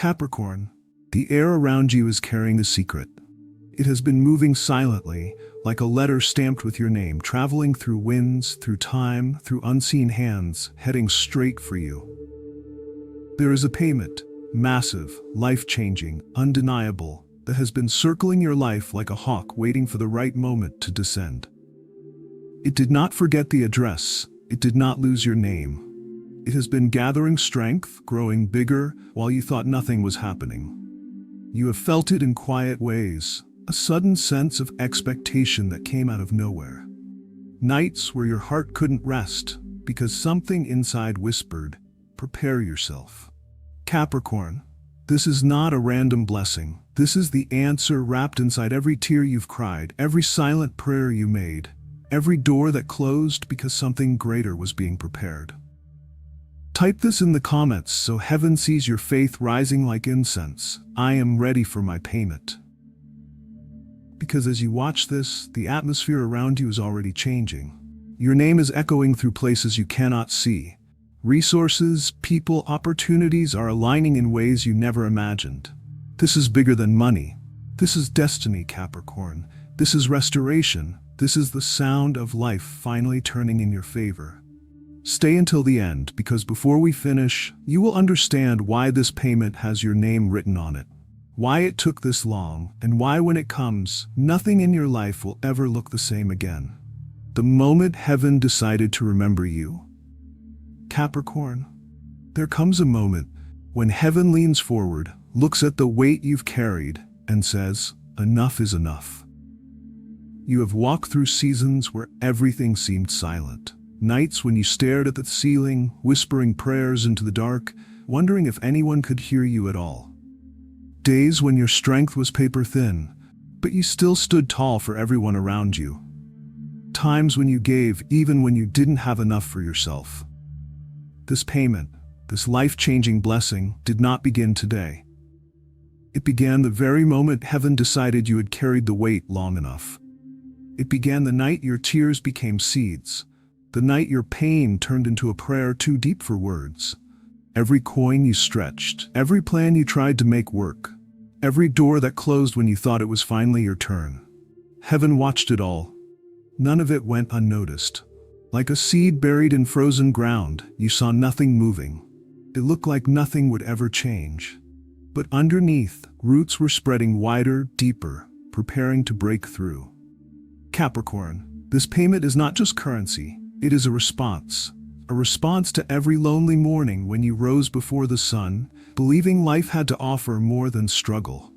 Capricorn, the air around you is carrying a secret. It has been moving silently, like a letter stamped with your name, traveling through winds, through time, through unseen hands, heading straight for you. There is a payment, massive, life-changing, undeniable, that has been circling your life like a hawk waiting for the right moment to descend. It did not forget the address. It did not lose your name. It has been gathering strength, growing bigger, while you thought nothing was happening. You have felt it in quiet ways, a sudden sense of expectation that came out of nowhere. Nights where your heart couldn't rest because something inside whispered, "Prepare yourself." Capricorn, this is not a random blessing. This is the answer wrapped inside every tear you've cried, every silent prayer you made, every door that closed because something greater was being prepared. Type this in the comments so heaven sees your faith rising like incense. I am ready for my payment. Because as you watch this, the atmosphere around you is already changing. Your name is echoing through places you cannot see. Resources, people, opportunities are aligning in ways you never imagined. This is bigger than money. This is destiny, Capricorn. This is restoration. This is the sound of life finally turning in your favor. Stay until the end, because before we finish, you will understand why this payment has your name written on it, why it took this long, and why when it comes, nothing in your life will ever look the same again. The moment heaven decided to remember you. Capricorn, there comes a moment when heaven leans forward, looks at the weight you've carried, and says, "Enough is enough." You have walked through seasons where everything seemed silent. Nights when you stared at the ceiling, whispering prayers into the dark, wondering if anyone could hear you at all. Days when your strength was paper thin, but you still stood tall for everyone around you. Times when you gave even when you didn't have enough for yourself. This payment, this life-changing blessing, did not begin today. It began the very moment heaven decided you had carried the weight long enough. It began the night your tears became seeds, the night your pain turned into a prayer too deep for words. Every coin you stretched, every plan you tried to make work, every door that closed when you thought it was finally your turn. Heaven watched it all. None of it went unnoticed. Like a seed buried in frozen ground, you saw nothing moving. It looked like nothing would ever change. But underneath, roots were spreading wider, deeper, preparing to break through. Capricorn, this payment is not just currency, it is a response to every lonely morning when you rose before the sun, believing life had to offer more than struggle.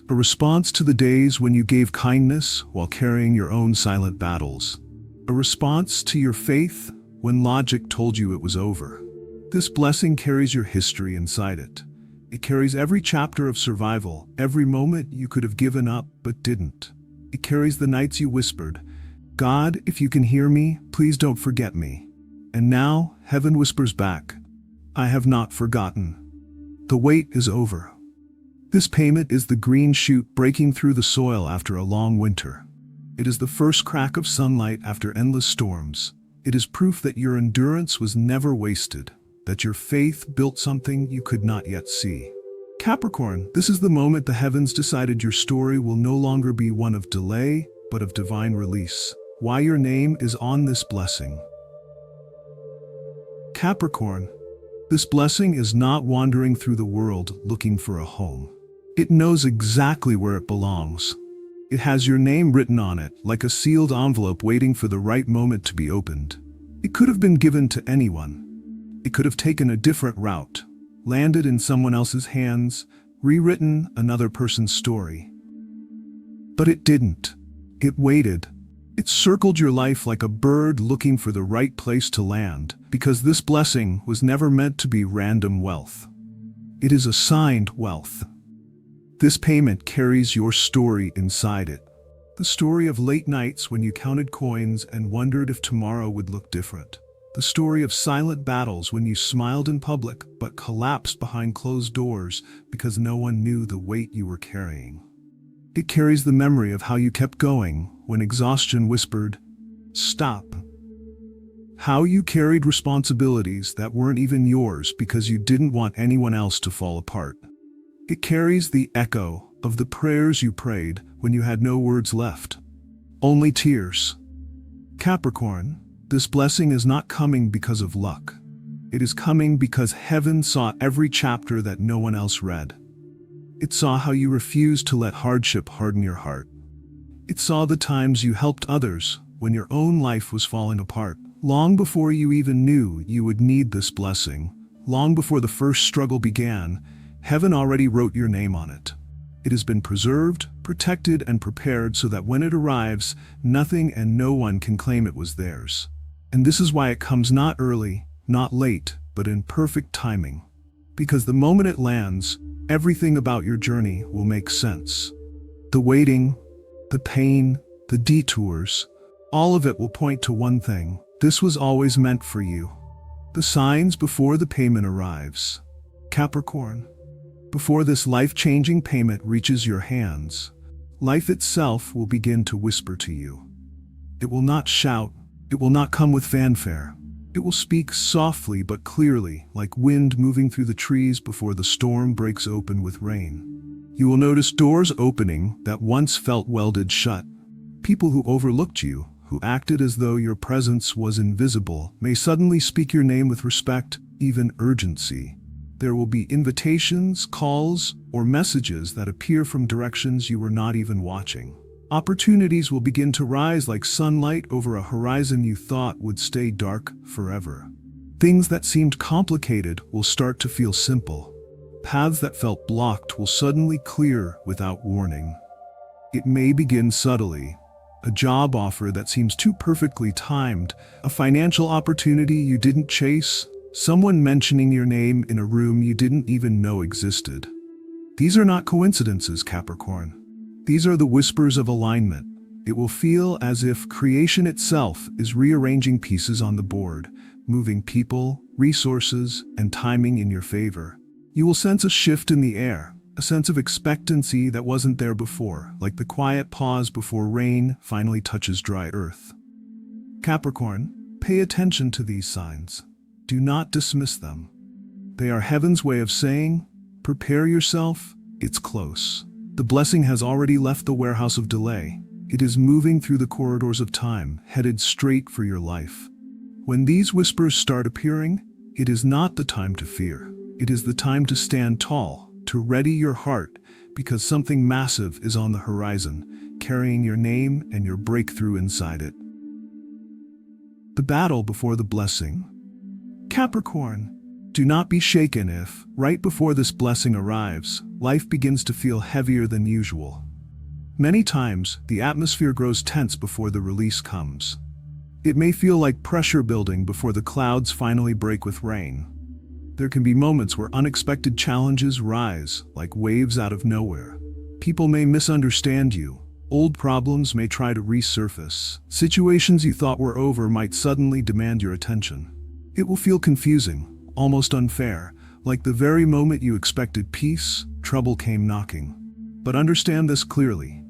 A response to the days when you gave kindness while carrying your own silent battles. A response to your faith when logic told you it was over. This blessing carries your history inside it. It carries every chapter of survival, every moment you could have given up but didn't. It carries the nights you whispered, "God, if you can hear me, please don't forget me." And now, heaven whispers back, "I have not forgotten." The wait is over. This payment is the green shoot breaking through the soil after a long winter. It is the first crack of sunlight after endless storms. It is proof that your endurance was never wasted, that your faith built something you could not yet see. Capricorn, this is the moment the heavens decided your story will no longer be one of delay, but of divine release. Why your name is on this blessing. Capricorn, this blessing is not wandering through the world looking for a home. It knows exactly where it belongs. It has your name written on it, like a sealed envelope waiting for the right moment to be opened. It could have been given to anyone. It could have taken a different route, landed in someone else's hands, rewritten another person's story. But it didn't. It waited. It circled your life like a bird looking for the right place to land, because this blessing was never meant to be random wealth. It is assigned wealth. This payment carries your story inside it. The story of late nights when you counted coins and wondered if tomorrow would look different. The story of silent battles when you smiled in public but collapsed behind closed doors because no one knew the weight you were carrying. It carries the memory of how you kept going when exhaustion whispered, "Stop." How you carried responsibilities that weren't even yours because you didn't want anyone else to fall apart. It carries the echo of the prayers you prayed when you had no words left. Only tears. Capricorn, this blessing is not coming because of luck. It is coming because heaven saw every chapter that no one else read. It saw how you refused to let hardship harden your heart. It saw the times you helped others when your own life was falling apart. Long before you even knew you would need this blessing, long before the first struggle began, heaven already wrote your name on it. It has been preserved, protected, and prepared so that when it arrives, nothing and no one can claim it was theirs. And this is why it comes not early, not late, but in perfect timing. Because the moment it lands, everything about your journey will make sense. The waiting, the pain, the detours, all of it will point to one thing. This was always meant for you. The signs before the payment arrives. Capricorn, before this life-changing payment reaches your hands, life itself will begin to whisper to you. It will not shout. It will not come with fanfare. It will speak softly but clearly, like wind moving through the trees before the storm breaks open with rain. You will notice doors opening that once felt welded shut. People who overlooked you, who acted as though your presence was invisible, may suddenly speak your name with respect, even urgency. There will be invitations, calls, or messages that appear from directions you were not even watching. Opportunities will begin to rise like sunlight over a horizon you thought would stay dark forever. Things that seemed complicated will start to feel simple. Paths that felt blocked will suddenly clear without warning. It may begin subtly. A job offer that seems too perfectly timed, a financial opportunity you didn't chase, someone mentioning your name in a room you didn't even know existed. These are not coincidences, Capricorn. These are the whispers of alignment. It will feel as if creation itself is rearranging pieces on the board, moving people, resources, and timing in your favor. You will sense a shift in the air, a sense of expectancy that wasn't there before, like the quiet pause before rain finally touches dry earth. Capricorn, pay attention to these signs. Do not dismiss them. They are heaven's way of saying, prepare yourself, it's close. The blessing has already left the warehouse of delay. It is moving through the corridors of time, headed straight for your life. When these whispers start appearing, it is not the time to fear. It is the time to stand tall, to ready your heart, because something massive is on the horizon, carrying your name and your breakthrough inside it. The battle before the blessing. Capricorn, do not be shaken if, right before this blessing arrives, life begins to feel heavier than usual. Many times, the atmosphere grows tense before the release comes. It may feel like pressure building before the clouds finally break with rain. There can be moments where unexpected challenges rise, like waves out of nowhere. People may misunderstand you. Old problems may try to resurface. Situations you thought were over might suddenly demand your attention. It will feel confusing, almost unfair, like the very moment you expected peace, trouble came knocking. But understand this clearly.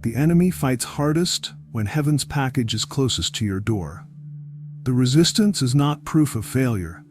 The enemy fights hardest when heaven's package is closest to your door. The resistance is not proof of failure.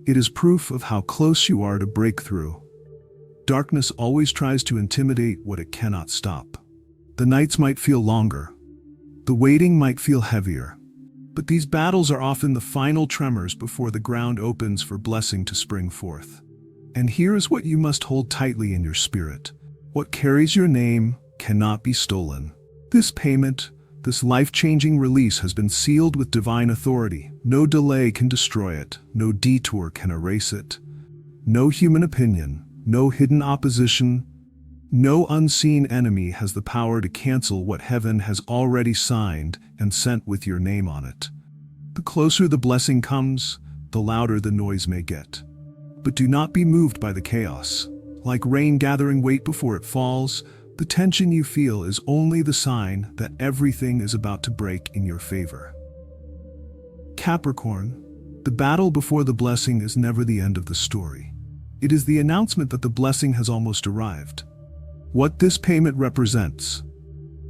It is proof of how close you are to breakthrough. Darkness always tries to intimidate what it cannot stop. The nights might feel longer. The waiting might feel heavier. But these battles are often the final tremors before the ground opens for blessing to spring forth. And here is what you must hold tightly in your spirit. What carries your name cannot be stolen. This payment, this life-changing release has been sealed with divine authority. No delay can destroy it. No detour can erase it. No human opinion, no hidden opposition, no unseen enemy has the power to cancel what heaven has already signed and sent with your name on it. The closer the blessing comes, the louder the noise may get. But do not be moved by the chaos. Like rain gathering weight before it falls, the tension you feel is only the sign that everything is about to break in your favor. Capricorn, the battle before the blessing is never the end of the story. It is the announcement that the blessing has almost arrived. What this payment represents.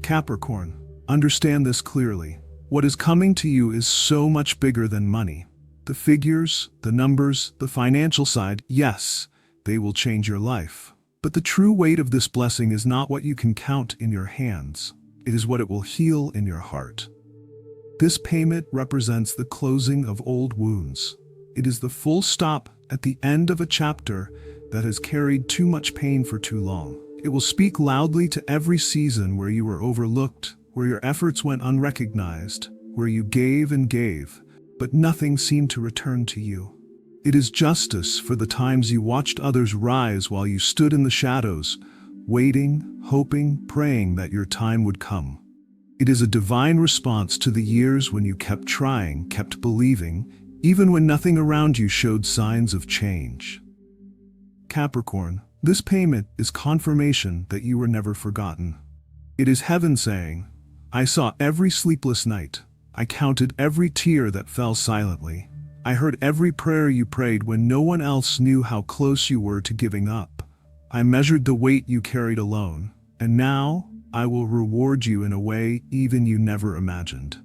Capricorn, understand this clearly. What is coming to you is so much bigger than money. The figures, the numbers, the financial side, yes, they will change your life. But the true weight of this blessing is not what you can count in your hands. It is what it will heal in your heart. This payment represents the closing of old wounds. It is the full stop at the end of a chapter that has carried too much pain for too long. It will speak loudly to every season where you were overlooked, where your efforts went unrecognized, where you gave and gave, but nothing seemed to return to you. It is justice for the times you watched others rise while you stood in the shadows, waiting, hoping, praying that your time would come. It is a divine response to the years when you kept trying, kept believing, even when nothing around you showed signs of change. Capricorn, this payment is confirmation that you were never forgotten. It is heaven saying, I saw every sleepless night. I counted every tear that fell silently. I heard every prayer you prayed when no one else knew how close you were to giving up. I measured the weight you carried alone, and now I will reward you in a way even you never imagined.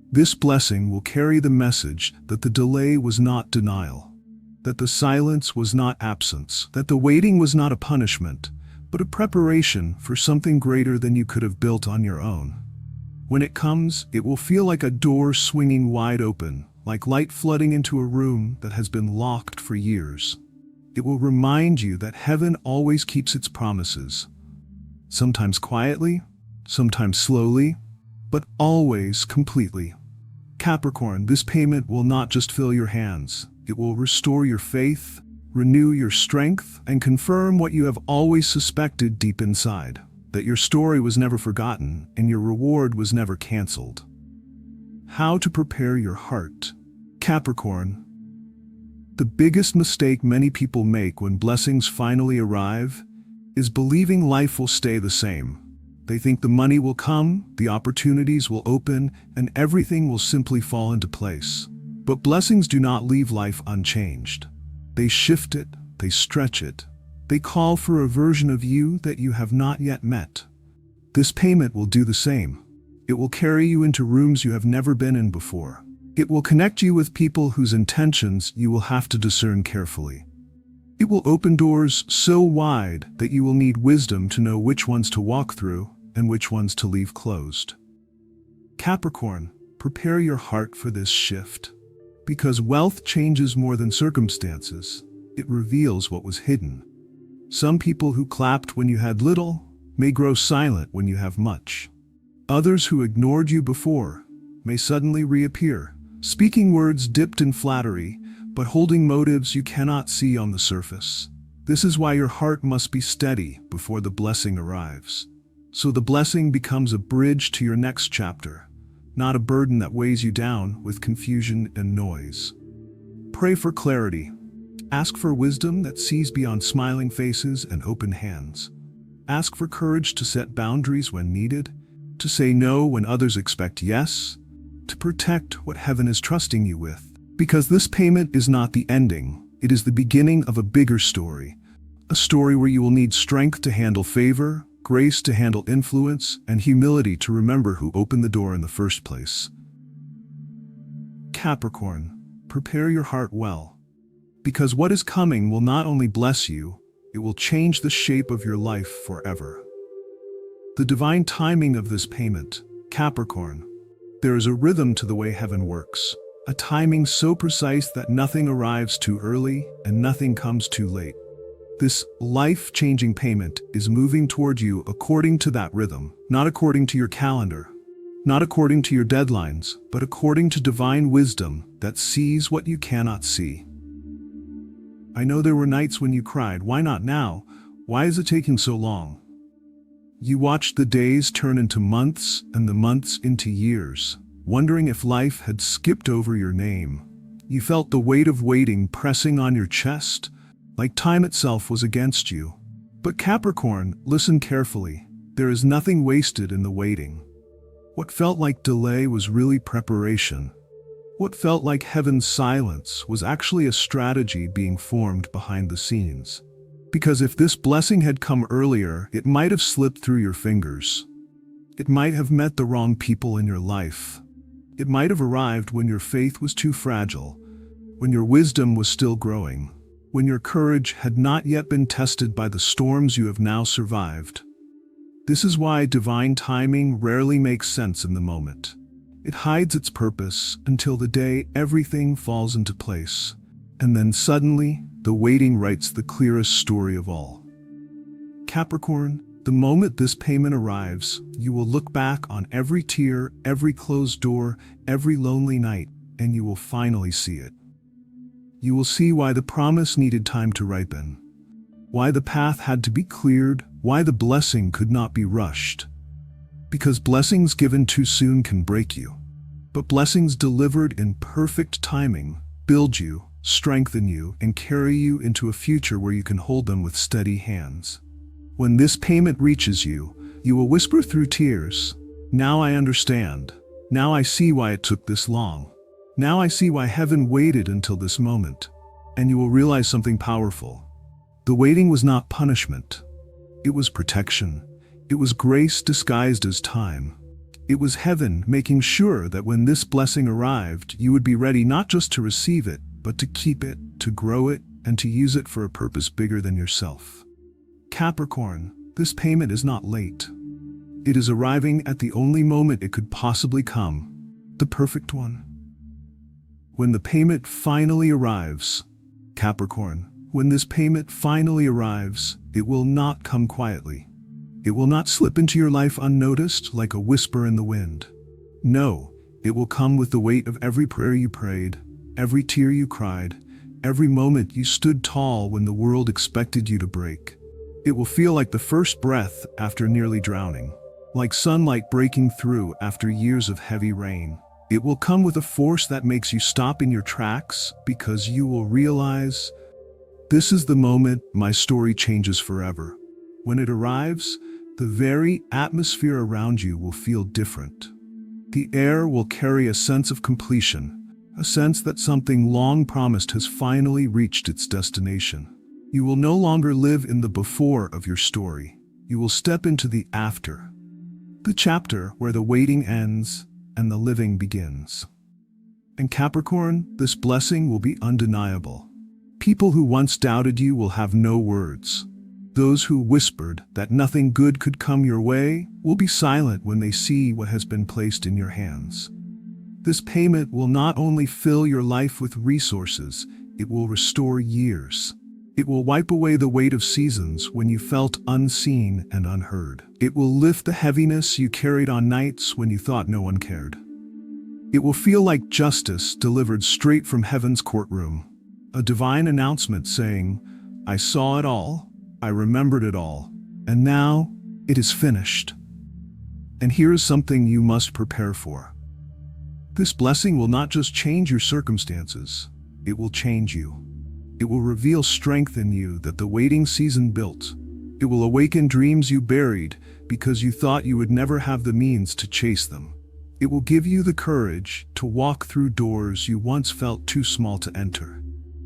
This blessing will carry the message that the delay was not denial, that the silence was not absence, that the waiting was not a punishment, but a preparation for something greater than you could have built on your own. When it comes, it will feel like a door swinging wide open, like light flooding into a room that has been locked for years. It will remind you that heaven always keeps its promises. Sometimes quietly, sometimes slowly, but always completely. Capricorn, this payment will not just fill your hands. It will restore your faith, renew your strength, and confirm what you have always suspected deep inside, that your story was never forgotten and your reward was never canceled. How to prepare your heart. Capricorn, the biggest mistake many people make when blessings finally arrive is believing life will stay the same. They think the money will come, the opportunities will open, and everything will simply fall into place. But blessings do not leave life unchanged. They shift it, they stretch it. They call for a version of you that you have not yet met. This payment will do the same. It will carry you into rooms you have never been in before. It will connect you with people whose intentions you will have to discern carefully. It will open doors so wide that you will need wisdom to know which ones to walk through and which ones to leave closed. Capricorn, prepare your heart for this shift. Because wealth changes more than circumstances, it reveals what was hidden. Some people who clapped when you had little may grow silent when you have much. Others who ignored you before may suddenly reappear, speaking words dipped in flattery, but holding motives you cannot see on the surface. This is why your heart must be steady before the blessing arrives. So the blessing becomes a bridge to your next chapter, not a burden that weighs you down with confusion and noise. Pray for clarity. Ask for wisdom that sees beyond smiling faces and open hands. Ask for courage to set boundaries when needed, to say no when others expect yes, to protect what heaven is trusting you with. Because this payment is not the ending, it is the beginning of a bigger story. A story where you will need strength to handle favor, grace to handle influence, and humility to remember who opened the door in the first place. Capricorn, prepare your heart well. Because what is coming will not only bless you, it will change the shape of your life forever. The divine timing of this payment, Capricorn. There is a rhythm to the way heaven works, a timing so precise that nothing arrives too early and nothing comes too late. This life-changing payment is moving toward you according to that rhythm, not according to your calendar, not according to your deadlines, but according to divine wisdom that sees what you cannot see. I know there were nights when you cried, "Why not now? Why is it taking so long?" You watched the days turn into months and the months into years, wondering if life had skipped over your name. You felt the weight of waiting pressing on your chest, like time itself was against you. But Capricorn, listen carefully. There is nothing wasted in the waiting. What felt like delay was really preparation. What felt like heaven's silence was actually a strategy being formed behind the scenes. Because if this blessing had come earlier, it might have slipped through your fingers. It might have met the wrong people in your life. It might have arrived when your faith was too fragile, when your wisdom was still growing. when your courage had not yet been tested by the storms you have now survived. This is why divine timing rarely makes sense in the moment. It hides its purpose until the day everything falls into place. And then suddenly, the waiting writes the clearest story of all. Capricorn, the moment this payment arrives, you will look back on every tear, every closed door, every lonely night, and you will finally see it. You will see why the promise needed time to ripen, why the path had to be cleared, why the blessing could not be rushed. Because blessings given too soon can break you, but blessings delivered in perfect timing build you, strengthen you, and carry you into a future where you can hold them with steady hands. When this payment reaches you, you will whisper through tears, "Now I understand. Now I see why it took this long. Now I see why heaven waited until this moment." And you will realize something powerful. The waiting was not punishment. It was protection. It was grace disguised as time. It was heaven making sure that when this blessing arrived, you would be ready not just to receive it, but to keep it, to grow it, and to use it for a purpose bigger than yourself. Capricorn, this payment is not late. It is arriving at the only moment it could possibly come, the perfect one. When the payment finally arrives, Capricorn, when this payment finally arrives, it will not come quietly. It will not slip into your life unnoticed like a whisper in the wind. No, it will come with the weight of every prayer you prayed, every tear you cried, every moment you stood tall when the world expected you to break. It will feel like the first breath after nearly drowning, like sunlight breaking through after years of heavy rain. It will come with a force that makes you stop in your tracks because you will realize, this is the moment my story changes forever. When it arrives, the very atmosphere around you will feel different. The air will carry a sense of completion, a sense that something long promised has finally reached its destination. You will no longer live in the before of your story. You will step into the after, the chapter where the waiting ends and the living begins. And Capricorn, this blessing will be undeniable. People who once doubted you will have no words. Those who whispered that nothing good could come your way will be silent when they see what has been placed in your hands. This payment will not only fill your life with resources, it will restore years. It will wipe away the weight of seasons when you felt unseen and unheard. It will lift the heaviness you carried on nights when you thought no one cared. It will feel like justice delivered straight from heaven's courtroom. A divine announcement saying, "I saw it all, I remembered it all, and now it is finished." And here is something you must prepare for. This blessing will not just change your circumstances, it will change you. It will reveal strength in you that the waiting season built. It will awaken dreams you buried because you thought you would never have the means to chase them. It will give you the courage to walk through doors you once felt too small to enter.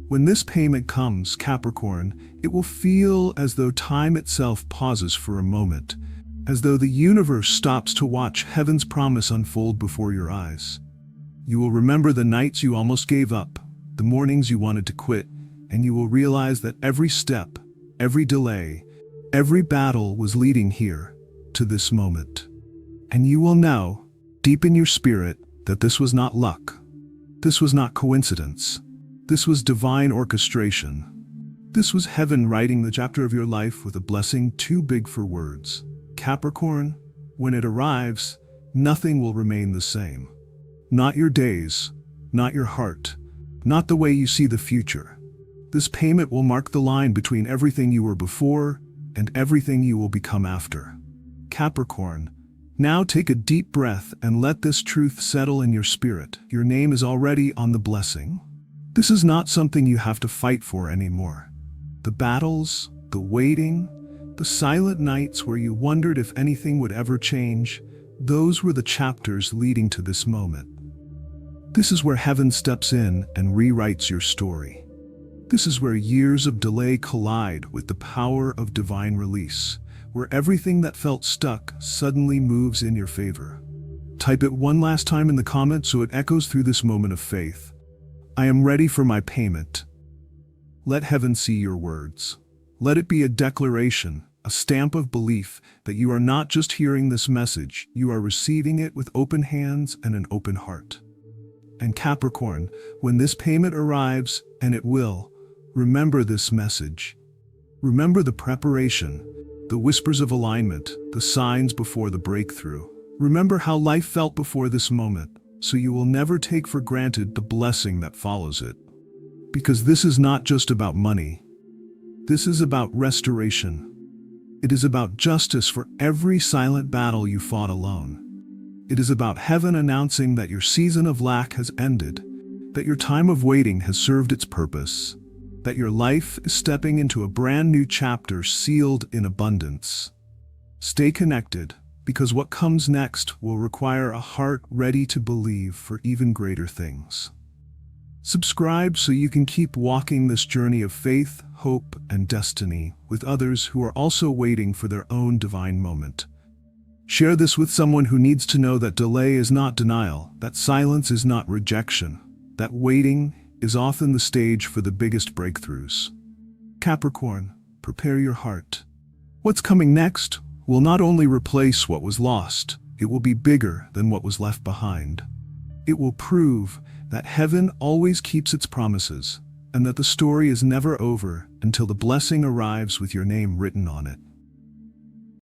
When this payment comes, Capricorn, it will feel as though time itself pauses for a moment, as though the universe stops to watch heaven's promise unfold before your eyes. You will remember the nights you almost gave up, the mornings you wanted to quit, and you will realize that every step, every delay, every battle was leading here, to this moment. And you will know, deep in your spirit, that this was not luck. This was not coincidence. This was divine orchestration. This was heaven writing the chapter of your life with a blessing too big for words. Capricorn, when it arrives, nothing will remain the same. Not your days, not your heart, not the way you see the future. This payment will mark the line between everything you were before and everything you will become after. Capricorn, now take a deep breath and let this truth settle in your spirit. Your name is already on the blessing. This is not something you have to fight for anymore. The battles, the waiting, the silent nights where you wondered if anything would ever change, those were the chapters leading to this moment. This is where heaven steps in and rewrites your story. This is where years of delay collide with the power of divine release, where everything that felt stuck suddenly moves in your favor. Type it one last time in the comments so it echoes through this moment of faith. I am ready for my payment. Let heaven see your words. Let it be a declaration, a stamp of belief that you are not just hearing this message, you are receiving it with open hands and an open heart. And Capricorn, when this payment arrives, and it will, remember this message. Remember the preparation, the whispers of alignment, the signs before the breakthrough. Remember how life felt before this moment, so you will never take for granted the blessing that follows it. Because this is not just about money. This is about restoration. It is about justice for every silent battle you fought alone. It is about heaven announcing that your season of lack has ended, that your time of waiting has served its purpose, that your life is stepping into a brand new chapter sealed in abundance. Stay connected, because what comes next will require a heart ready to believe for even greater things. Subscribe so you can keep walking this journey of faith, hope, and destiny with others who are also waiting for their own divine moment. Share this with someone who needs to know that delay is not denial, that silence is not rejection, that waiting is often the stage for the biggest breakthroughs. Capricorn, prepare your heart. What's coming next will not only replace what was lost, it will be bigger than what was left behind. It will prove that heaven always keeps its promises, and that the story is never over until the blessing arrives with your name written on it.